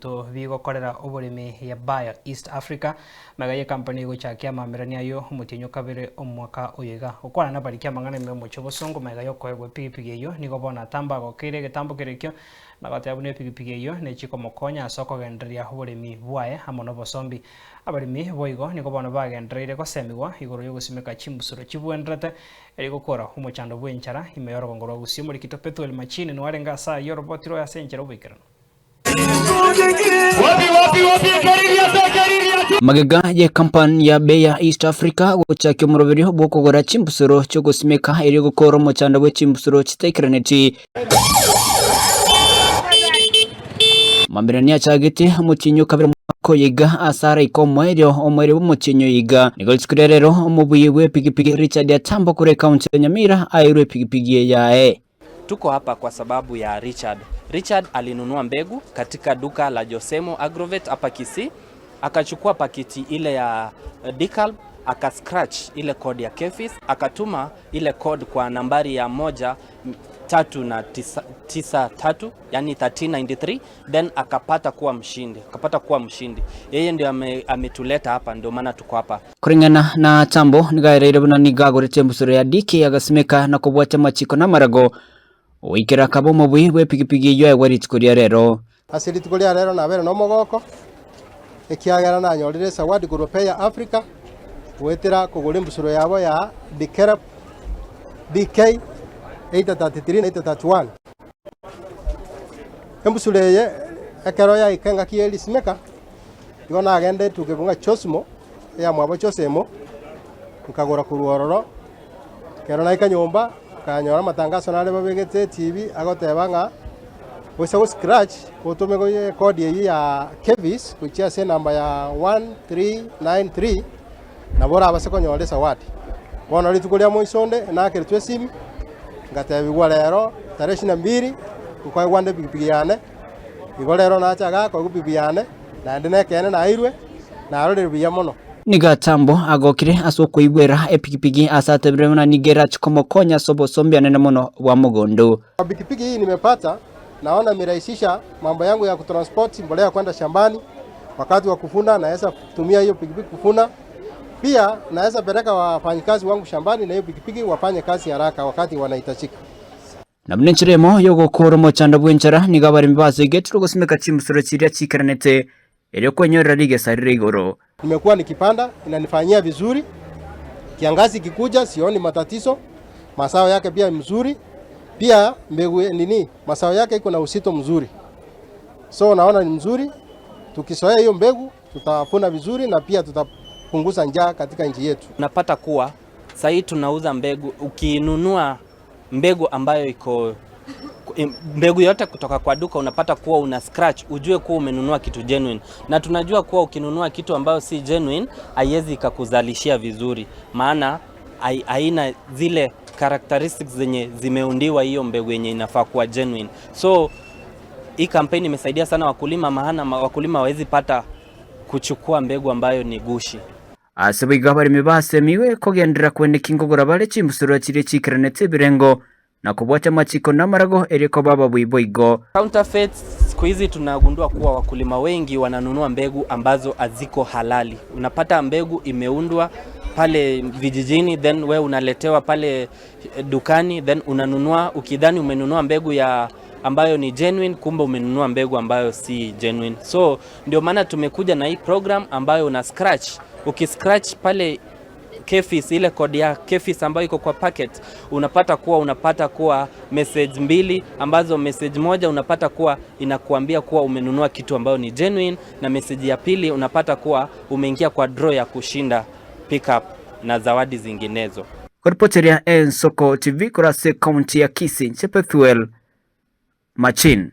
bintu bigokorera uburimi ya Bayer East Africa magaye company guchakia mamirani ayo mutinyo kabire omwaka uyiga ukwana na barikia mangana me mucho bosongo magayo kwegwe pigipigi iyo nigo bona tamba gokire getambo kirekyo nagatabune pigipigi iyo ne chiko mokonya soko genderia uburimi bwaye hamono bosombi abarimi boigo nigo bona bagendereire gosemigwa igoro yo gusimeka chimbusuro chibwendrate eri gukora umuchando bwenchara imeyoro gongoro gusio muri kitopeto el machine no arenga sa yo robotiro ya senchero bikira magega ye kampani ya Bayer East Africa guchakyo murobiri bwo kugora chimbusuro cyo gusimeka eri gukora umuchando bwe chimbusuro chitekeraneti mamirania chagiti mutinyo kabira ko yiga asara ikomweryo omwere bumutinyo yiga nigolitsikire rero omubuyibwe pigipigi Richard Yatambo kure county ya Nyamira airwe pigipigi yae. Tuko hapa kwa sababu ya Richard. Richard alinunua mbegu katika duka la Josemo Agrovet hapa Kisii, akachukua pakiti ile ya Decal, akascratch ile code ya Kefis, akatuma ile code kwa nambari ya 1393 yani 1393, then akapata kuwa mshindi. Yeye ndio ametuleta hapa, ndio maana tuko hapa. Kuringana na Tambo nigairire buna nigagorete mbusoro ya DK agasimeka na kubwacha machiko na marago wikira kabo mubwe pigipigi yo yawaritikuria rero asiritukuria rero na bere no mogoko ekiagera na nyorire sawadi Bayer Africa wetera kugura mbusoro yabo ya DK 833-831 embusure ekero ya ikenga kieli simeka igona agende tukegunga Chosmo ya mwabo Chosemo nkagora kuruororo kero na ikanyomba kanyora matangazo nale babegete TV agotebanga wesa scratch utumego ye code ye ya Kevis kuchia se namba ya 1393 na bora abase konyole sawati bona litukulia moisonde na kere twesimu ngatebigwa rero tare 22 uko igwande bigiyane igolero na chaga ko bigiyane na ndine kene na irwe na arore biya mono niga Tambo agokire asoko ibwera epigipigi asatebire na nigera chikomokonya sobo sombiane na mono wa mugondo. Pikipiki hii nimepata, naona mirahisisha mambo yangu ya kutransport mbolea kwenda shambani. Wakati wa kufuna naweza kutumia hiyo pikipiki kufuna. Pia naweza peleka wafanyikazi wangu shambani na hiyo pikipiki wafanye kazi haraka wakati wanahitajika. Nabunenchiremo yo gukora umuchando bwenchara nigabari mbaze getro gusimeka chimbusuro chiria chikaranete eri kwenyorera rigesarire igoro. Nimekuwa nikipanda, inanifanyia vizuri. Kiangazi kikuja sioni matatizo. Masao yake pia mzuri. Pia mbegu masao yake iko na usito mzuri. So naona ni mzuri. Tukisoea hiyo mbegu tutafuna vizuri na pia tutapunguza njaa katika nchi yetu. Unapata kuwa sasa tunauza mbegu, ukinunua mbegu ambayo iko mbegu yote kutoka kwa duka unapata kuwa una scratch, ujue kuwa umenunua kitu genuine. Na tunajua kuwa ukinunua kitu ambayo si genuine haiwezi ikakuzalishia vizuri, maana haina zile characteristics zenye zimeundiwa hiyo mbegu yenye inafaa kuwa genuine. So hii kampeni imesaidia sana wakulima, maana wakulima hawezi pata kuchukua mbegu ambayo ni gushi. Asabiga bari mibasemiwe kogendera kwendeka ingogora bare chimbusuro chire chikaranete birengo na kubwacha machiko na marago eriko baba buiboigo. Counterfeits siku hizi tunagundua kuwa wakulima wengi wananunua mbegu ambazo haziko halali. Unapata mbegu imeundwa pale vijijini, then we unaletewa pale dukani, then unanunua ukidhani umenunua mbegu ya ambayo ni genuine, kumbe umenunua mbegu ambayo si genuine. So ndio maana tumekuja na hii program ambayo una scratch. Ukiscratch pale Kefis, ile code ya Kefis ambayo iko kwa packet, unapata kuwa message mbili, ambazo message moja unapata kuwa inakuambia kuwa umenunua kitu ambayo ni genuine, na message ya pili unapata kuwa umeingia kwa draw ya kushinda pickup na zawadi zinginezo. Reporter ya Ensoko TV kurase county ya Kisii, Chepethuel Machin.